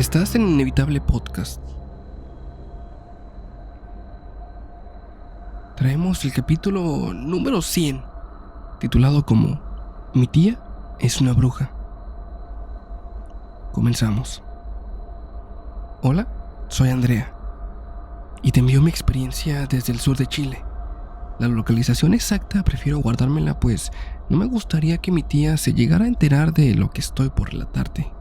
Estás en el Inevitable Podcast. Traemos el capítulo número 100, titulado como Mi tía es una bruja. Comenzamos. Hola, soy Andrea y te envío mi experiencia desde el sur de Chile. La localización exacta prefiero guardármela, pues no me gustaría que mi tía se llegara a enterar de lo que estoy por relatarte.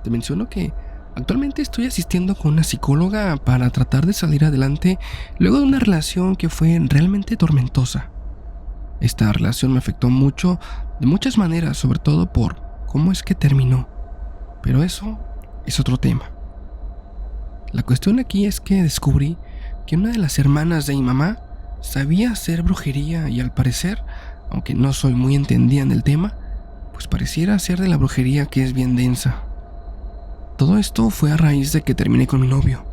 Te menciono que actualmente estoy asistiendo con una psicóloga para tratar de salir adelante luego de una relación que fue realmente tormentosa. Esta relación me afectó mucho, de muchas maneras, sobre todo por cómo es que terminó. Pero eso es otro tema. La cuestión aquí es que descubrí que una de las hermanas de mi mamá sabía hacer brujería y al parecer, aunque no soy muy entendida en el tema, pues pareciera ser de la brujería que es bien densa. Todo esto fue a raíz de que terminé con mi novio.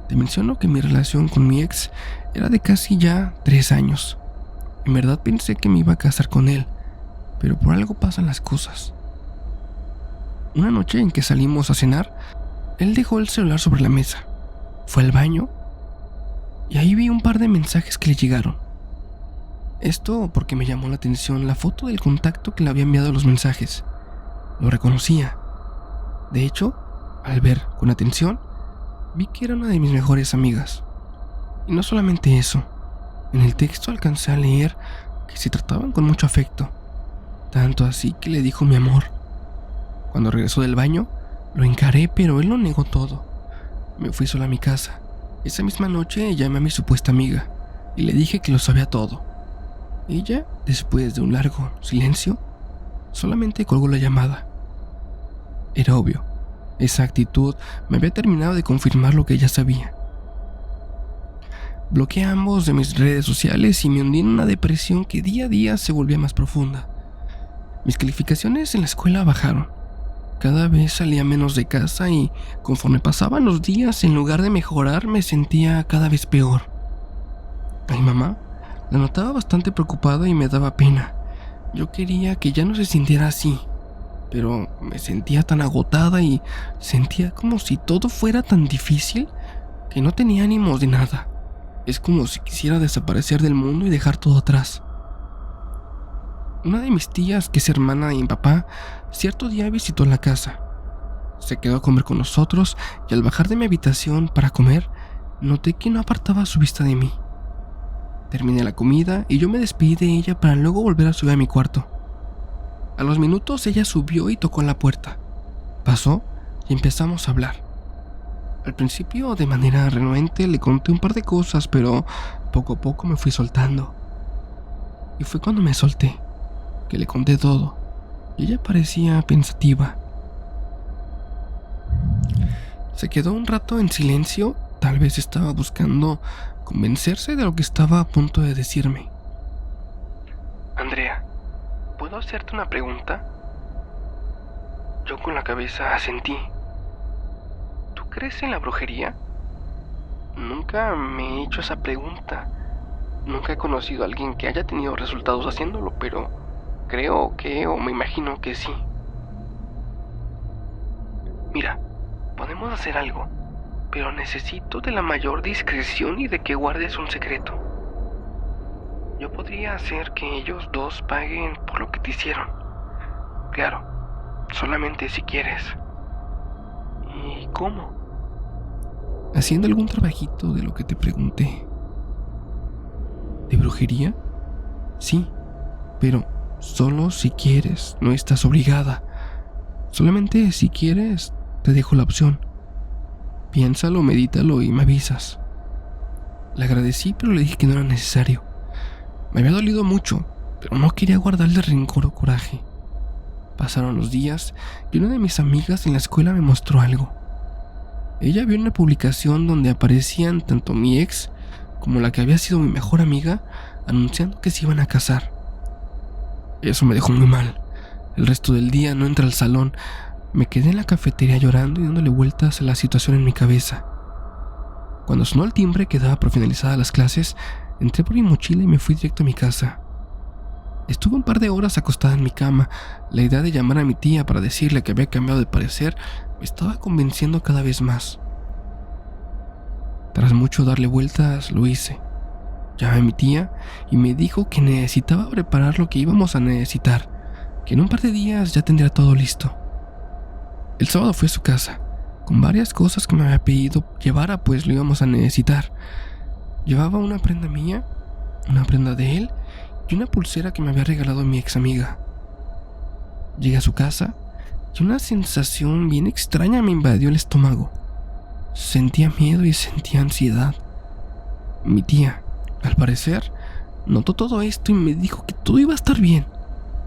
Te menciono que mi relación con mi ex era de casi ya 3 años. En verdad pensé que me iba a casar con él, pero por algo pasan las cosas. Una noche en que salimos a cenar, él dejó el celular sobre la mesa. Fue al baño y ahí vi un par de mensajes que le llegaron. Esto porque me llamó la atención la foto del contacto que le había enviado los mensajes. Lo reconocía. De hecho, al ver con atención, vi que era una de mis mejores amigas. Y no solamente eso, en el texto alcancé a leer que se trataban con mucho afecto, tanto así que le dijo mi amor. Cuando regresó del baño, lo encaré, pero él lo negó todo. Me fui sola a mi casa. Esa misma noche llamé a mi supuesta amiga y le dije que lo sabía todo. Ella, después de un largo silencio, solamente colgó la llamada. Era obvio. Esa actitud me había terminado de confirmar lo que ella sabía. Bloqueé a ambos de mis redes sociales y me hundí en una depresión que día a día se volvía más profunda. Mis calificaciones en la escuela bajaron. Cada vez salía menos de casa y conforme pasaban los días, en lugar de mejorar, me sentía cada vez peor. A mi mamá la notaba bastante preocupada y me daba pena. Yo quería que ya no se sintiera así, pero me sentía tan agotada y sentía como si todo fuera tan difícil que no tenía ánimos de nada. Es como si quisiera desaparecer del mundo y dejar todo atrás. Una de mis tías, que es hermana de mi papá, cierto día visitó la casa. Se quedó a comer con nosotros y al bajar de mi habitación para comer, noté que no apartaba su vista de mí. Terminé la comida y yo me despedí de ella para luego volver a subir a mi cuarto. A los minutos ella subió y tocó en la puerta. Pasó y empezamos a hablar. Al principio, de manera renuente, le conté un par de cosas, pero poco a poco me fui soltando. Y fue cuando me solté, que le conté todo, y ella parecía pensativa. Se quedó un rato en silencio, tal vez estaba buscando convencerse de lo que estaba a punto de decirme. Andrea, ¿puedo hacerte una pregunta? Yo con la cabeza asentí. ¿Tú crees en la brujería? Nunca me he hecho esa pregunta. Nunca he conocido a alguien que haya tenido resultados haciéndolo, pero creo que, o me imagino que sí. Mira, podemos hacer algo, pero necesito de la mayor discreción y de que guardes un secreto. Yo podría hacer que ellos dos paguen por lo que te hicieron. Claro, solamente si quieres. ¿Y cómo? Haciendo algún trabajito de lo que te pregunté. ¿De brujería? Sí, pero solo si quieres, no estás obligada. Solamente si quieres, te dejo la opción. Piénsalo, medítalo y me avisas. Le agradecí, pero le dije que no era necesario. Me había dolido mucho, pero no quería guardarle rencor o coraje. Pasaron los días y una de mis amigas en la escuela me mostró algo. Ella vio una publicación donde aparecían tanto mi ex como la que había sido mi mejor amiga anunciando que se iban a casar. Eso me dejó muy mal. El resto del día no entré al salón. Me quedé en la cafetería llorando y dándole vueltas a la situación en mi cabeza. Cuando sonó el timbre que daba por finalizadas las clases, entré por mi mochila y me fui directo a mi casa. Estuve un par de horas acostada en mi cama. La idea de llamar a mi tía para decirle que había cambiado de parecer me estaba convenciendo cada vez más. Tras mucho darle vueltas, lo hice. Llamé a mi tía y me dijo que necesitaba preparar lo que íbamos a necesitar, que en un par de días ya tendría todo listo. El sábado fui a su casa, con varias cosas que me había pedido llevara, pues lo íbamos a necesitar. Llevaba una prenda mía, una prenda de él y una pulsera que me había regalado mi ex amiga. Llegué a su casa y una sensación bien extraña me invadió el estómago. Sentía miedo y sentía ansiedad. Mi tía, al parecer, notó todo esto y me dijo que todo iba a estar bien,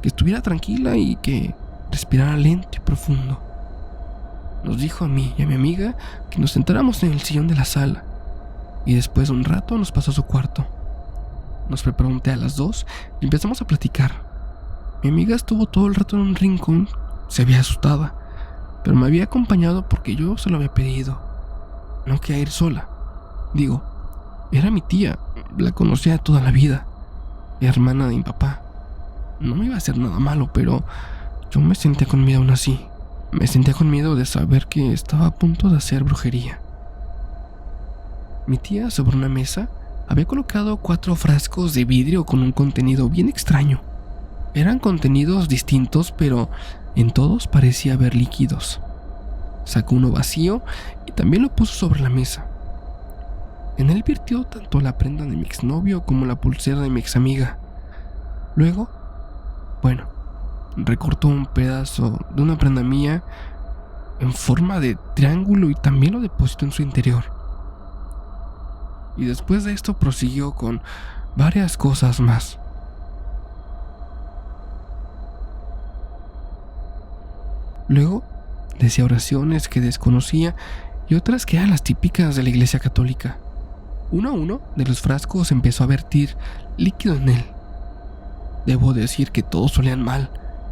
que estuviera tranquila y que respirara lento y profundo. Nos dijo a mí y a mi amiga que nos sentáramos en el sillón de la sala y después de un rato nos pasó a su cuarto. Nos preparó un té a las 2 y empezamos a platicar. Mi amiga estuvo todo el rato en un rincón, se veía asustada, pero me había acompañado porque yo se lo había pedido. No quería ir sola. Digo, era mi tía, la conocía de toda la vida, hermana de mi papá. No me iba a hacer nada malo, pero yo me sentía con miedo aún así. Me sentía con miedo de saber que estaba a punto de hacer brujería. Mi tía, sobre una mesa, había colocado 4 frascos de vidrio con un contenido bien extraño. Eran contenidos distintos, pero en todos parecía haber líquidos. Sacó uno vacío y también lo puso sobre la mesa. En él virtió tanto la prenda de mi exnovio como la pulsera de mi examiga. Luego, recortó un pedazo de una prenda mía en forma de triángulo y también lo depositó en su interior. Y después de esto prosiguió con varias cosas más. Luego decía oraciones que desconocía y otras que eran las típicas de la iglesia católica. Uno a uno de los frascos empezó a vertir líquido en él. Debo decir que todos olían mal,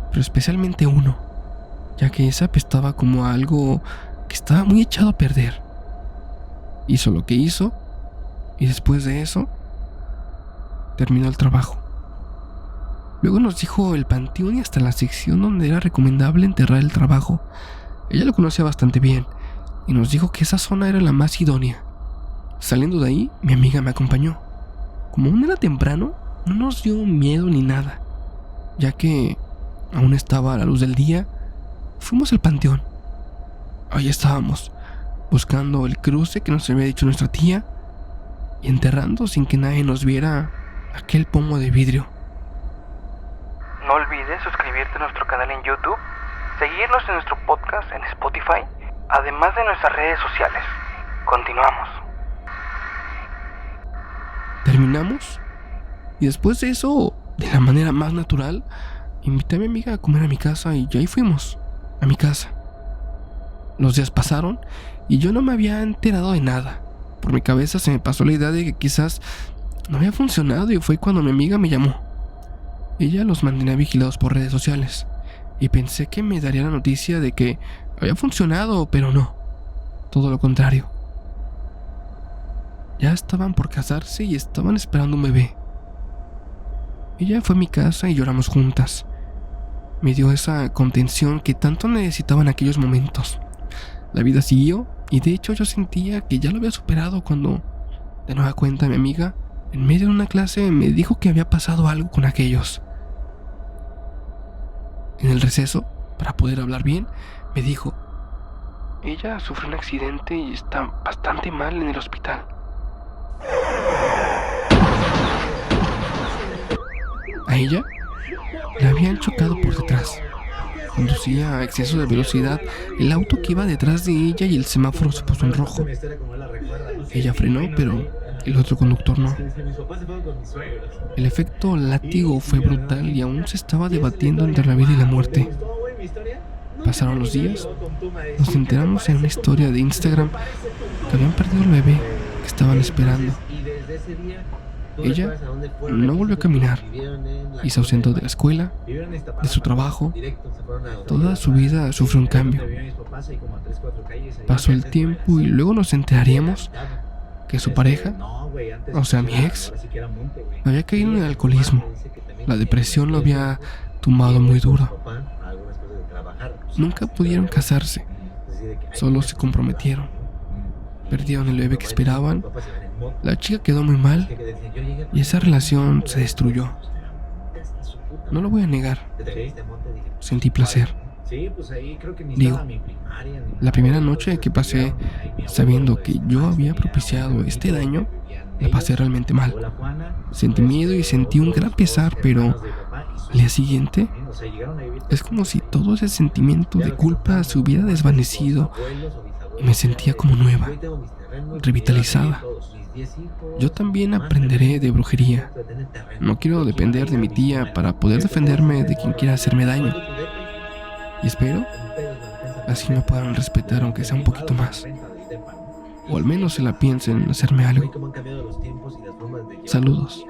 pero especialmente uno, ya que ese apestaba como a algo que estaba muy echado a perder. Hizo lo que hizo y después de eso terminó el trabajo. Luego nos dijo el panteón y hasta la sección donde era recomendable enterrar el trabajo. Ella lo conocía bastante bien y nos dijo que esa zona era la más idónea. Saliendo de ahí, mi amiga me acompañó. Como aún era temprano, no nos dio miedo ni nada, ya que aún estaba a la luz del día. Fuimos al panteón. Ahí estábamos, buscando el cruce que nos había dicho nuestra tía y enterrando sin que nadie nos viera aquel pomo de vidrio. No olvides suscribirte a nuestro canal en YouTube, seguirnos en nuestro podcast en Spotify, además de nuestras redes sociales. Continuamos. Terminamos y después de eso, de la manera más natural, invité a mi amiga a comer a mi casa y ahí fuimos, a mi casa. Los días pasaron y yo no me había enterado de nada. Por mi cabeza se me pasó la idea de que quizás no había funcionado y fue cuando mi amiga me llamó. Ella los mantenía vigilados por redes sociales y pensé que me daría la noticia de que había funcionado, pero no, todo lo contrario. Ya estaban por casarse y estaban esperando un bebé. Ella fue a mi casa y lloramos juntas. Me dio esa contención que tanto necesitaba en aquellos momentos. La vida siguió y de hecho yo sentía que ya lo había superado cuando, de nueva cuenta, mi amiga, en medio de una clase, me dijo que había pasado algo con aquellos. En el receso, para poder hablar bien, me dijo: ella sufrió un accidente y está bastante mal en el hospital. A ella la habían chocado por detrás. Conducía a exceso de velocidad el auto que iba detrás de ella y el semáforo se puso en rojo. Ella frenó, pero el otro conductor no. El efecto látigo fue brutal y aún se estaba debatiendo entre la vida y la muerte. Pasaron los días, nos enteramos en una historia de Instagram que habían perdido el bebé que estaban esperando. Ella no volvió a caminar y se ausentó de la escuela, de su trabajo. Toda su vida sufrió un cambio. Pasó el tiempo y luego nos enteraríamos que su pareja, o sea mi ex, había caído en el alcoholismo. La depresión lo había tumbado muy duro. Nunca pudieron casarse Solo se comprometieron. Perdieron el bebé que esperaban. La chica quedó muy mal y esa relación se destruyó. No lo voy a negar. Sentí placer. Digo, la primera noche que pasé sabiendo que yo había propiciado este daño, la pasé realmente mal. Sentí miedo y sentí un gran pesar, pero al día siguiente es como si todo ese sentimiento de culpa se hubiera desvanecido y me sentía como nueva, revitalizada. Yo también aprenderé de brujería. No quiero depender de mi tía para poder defenderme de quien quiera hacerme daño. Y espero así me puedan respetar aunque sea un poquito más. O al menos se la piensen en hacerme algo. Saludos.